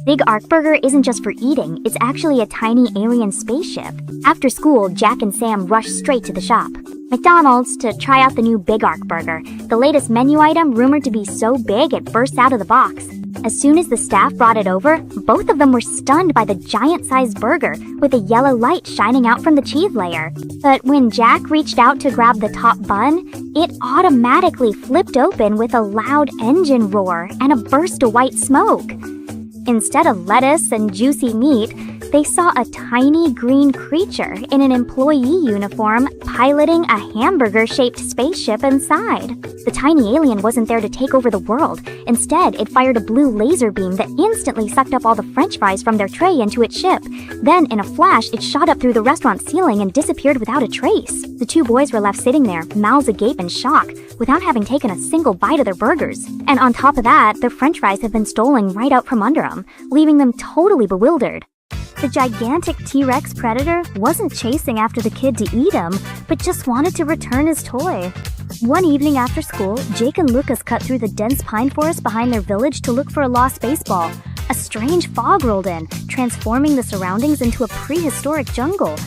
Big Arc Burger isn't just for eating, it's actually a tiny alien spaceship. After school, Jack and Sam rush straight to the shop. McDonald's to try out the new Big Arc Burger, the latest menu item rumored to be so big it bursts out of the box. As soon as the staff brought it over, both of them were stunned by the giant-sized burger with a yellow light shining out from the cheese layer. But when Jack reached out to grab the top bun, it automatically flipped open with a loud engine roar and a burst of white smoke. Instead of lettuce and juicy meat, they saw a tiny green creature in an employee uniform piloting a hamburger-shaped spaceship inside. The tiny alien wasn't there to take over the world. Instead, it fired a blue laser beam that instantly sucked up all the french fries from their tray into its ship. Then, in a flash, it shot up through the restaurant ceiling and disappeared without a trace. The two boys were left sitting there, mouths agape in shock, without having taken a single bite of their burgers. And on top of that, their french fries had been stolen right out from under them, leaving them totally bewildered. The gigantic T-Rex predator wasn't chasing after the kid to eat him, but just wanted to return his toy. One evening after school, Jake and Lucas cut through the dense pine forest behind their village to look for a lost baseball. A strange fog rolled in, transforming the surroundings into a prehistoric jungle.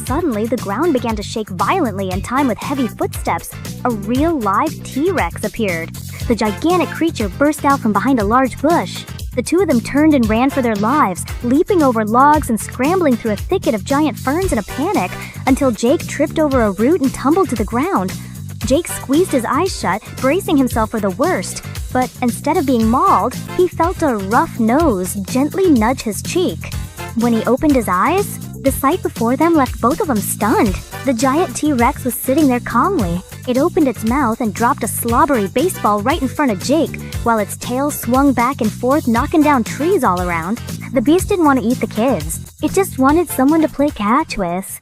Suddenly, the ground began to shake violently in time with heavy footsteps. A real live T-Rex appeared. The gigantic creature burst out from behind a large bush. The two of them turned and ran for their lives, leaping over logs and scrambling through a thicket of giant ferns in a panic, until Jake tripped over a root and tumbled to the ground. Jake squeezed his eyes shut, bracing himself for the worst, but instead of being mauled, he felt a rough nose gently nudge his cheek. When he opened his eyes, the sight before them left both of them stunned. The giant T-Rex was sitting there calmly. It opened its mouth and dropped a slobbery baseball right in front of Jake, while its tail swung back and forth, knocking down trees all around. The beast didn't want to eat the kids. It just wanted someone to play catch with.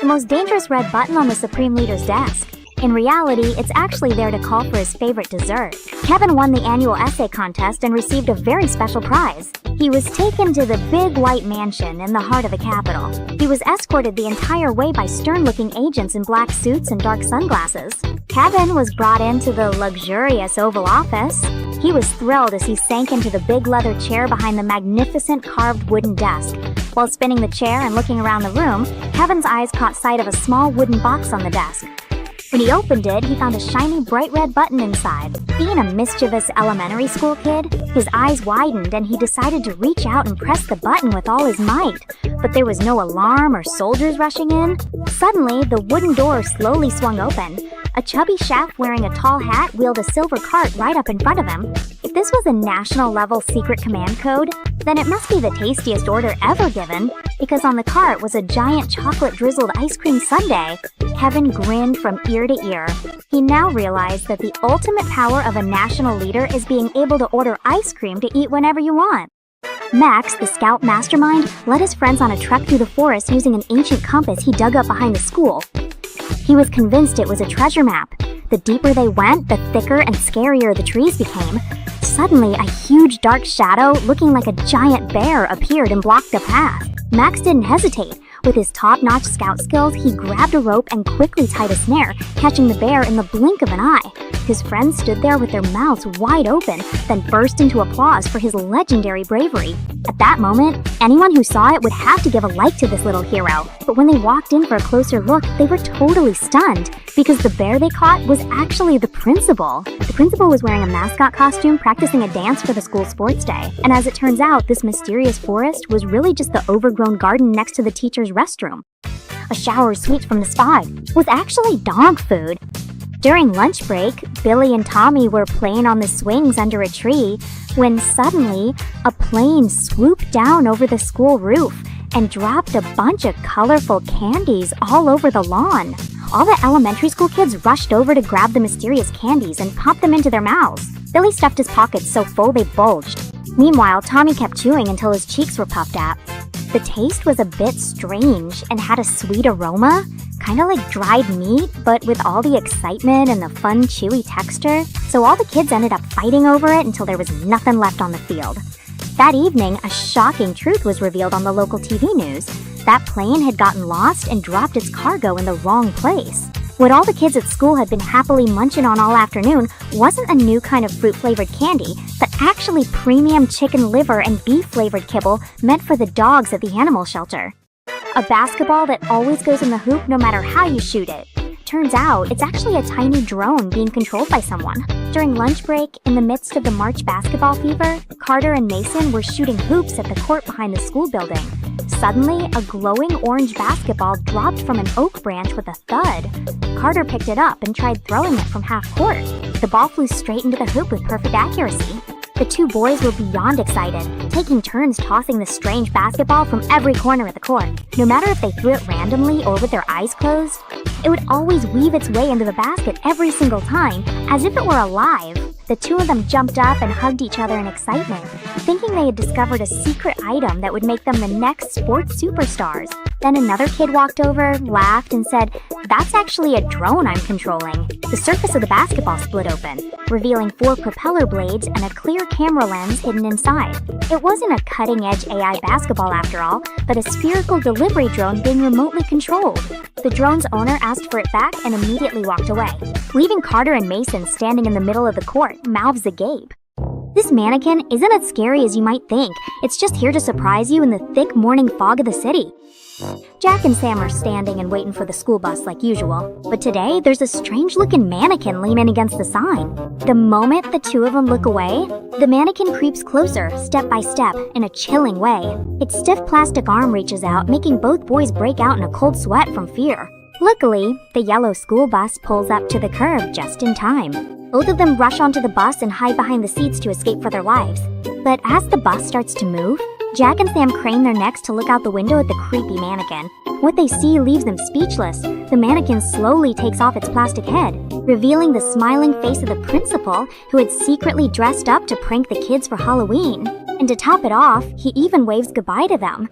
The most dangerous red button on the Supreme Leader's desk. In reality, it's actually there to call for his favorite dessert. Kevin won the annual essay contest and received a very special prize. He was taken to the big white mansion in the heart of the capital. He was escorted the entire way by stern-looking agents in black suits and dark sunglasses. Kevin was brought into the luxurious Oval Office. He was thrilled as he sank into the big leather chair behind the magnificent carved wooden desk. While spinning the chair and looking around the room, Kevin's eyes caught sight of a small wooden box on the desk. When he opened it, he found a shiny bright red button inside. Being a mischievous elementary school kid, his eyes widened and he decided to reach out and press the button with all his might. But there was no alarm or soldiers rushing in. Suddenly, the wooden door slowly swung open. A chubby chef wearing a tall hat wheeled a silver cart right up in front of him. If this was a national-level secret command code, then it must be the tastiest order ever given, because on the cart was a giant chocolate-drizzled ice cream sundae. Kevin grinned from ear to ear. He now realized that the ultimate power of a national leader is being able to order ice cream to eat whenever you want. Max, the scout mastermind, led his friends on a trek through the forest using an ancient compass he dug up behind the school. He was convinced it was a treasure map. The deeper they went, the thicker and scarier the trees became. Suddenly, a huge dark shadow, looking like a giant bear, appeared and blocked the path. Max didn't hesitate. With his top-notch scout skills, he grabbed a rope and quickly tied a snare, catching the bear in the blink of an eye. His friends stood there with their mouths wide open, then burst into applause for his legendary bravery. At that moment, anyone who saw it would have to give a like to this little hero. But when they walked in for a closer look, they were totally stunned, because the bear they caught was actually the principal. The principal was wearing a mascot costume, practicing a dance for the school sports day. And as it turns out, this mysterious forest was really just the overgrown garden next to the teacher's restroom. A shower of sweets from the sky was actually dog food. During lunch break, Billy and Tommy were playing on the swings under a tree when suddenly a plane swooped down over the school roof and dropped a bunch of colorful candies all over the lawn. All the elementary school kids rushed over to grab the mysterious candies and pop them into their mouths. Billy stuffed his pockets so full they bulged. Meanwhile, Tommy kept chewing until his cheeks were puffed out. The taste was a bit strange and had a sweet aroma, kind of like dried meat, but with all the excitement and the fun, chewy texture. So all the kids ended up fighting over it until there was nothing left on the field. That evening, a shocking truth was revealed on the local TV news. That plane had gotten lost and dropped its cargo in the wrong place. What all the kids at school had been happily munching on all afternoon wasn't a new kind of fruit-flavored candy, but actually premium chicken liver and beef-flavored kibble meant for the dogs at the animal shelter. A basketball that always goes in the hoop no matter how you shoot it. Turns out, it's actually a tiny drone being controlled by someone. During lunch break, in the midst of the March basketball fever, Carter and Mason were shooting hoops at the court behind the school building. Suddenly, a glowing orange basketball dropped from an oak branch with a thud. Carter picked it up and tried throwing it from half court. The ball flew straight into the hoop with perfect accuracy. The two boys were beyond excited, taking turns tossing the strange basketball from every corner of the court. No matter if they threw it randomly or with their eyes closed, it would always weave its way into the basket every single time, as if it were alive. The two of them jumped up and hugged each other in excitement, thinking they had discovered a secret item that would make them the next sports superstars. Then another kid walked over, laughed, and said, "That's actually a drone I'm controlling." The surface of the basketball split open, revealing 4 propeller blades and a clear camera lens hidden inside. It wasn't a cutting-edge AI basketball after all, but a spherical delivery drone being remotely controlled. The drone's owner asked for it back and immediately walked away, leaving Carter and Mason standing in the middle of the court, mouths agape. This mannequin isn't as scary as you might think. It's just here to surprise you in the thick morning fog of the city. Jack and Sam are standing and waiting for the school bus like usual, but today there's a strange-looking mannequin leaning against the sign. The moment the two of them look away, the mannequin creeps closer, step by step, in a chilling way. Its stiff plastic arm reaches out, making both boys break out in a cold sweat from fear. Luckily, the yellow school bus pulls up to the curb just in time. Both of them rush onto the bus and hide behind the seats to escape for their lives. But as the bus starts to move, Jack and Sam crane their necks to look out the window at the creepy mannequin. What they see leaves them speechless. The mannequin slowly takes off its plastic head, revealing the smiling face of the principal, who had secretly dressed up to prank the kids for Halloween. And to top it off, he even waves goodbye to them.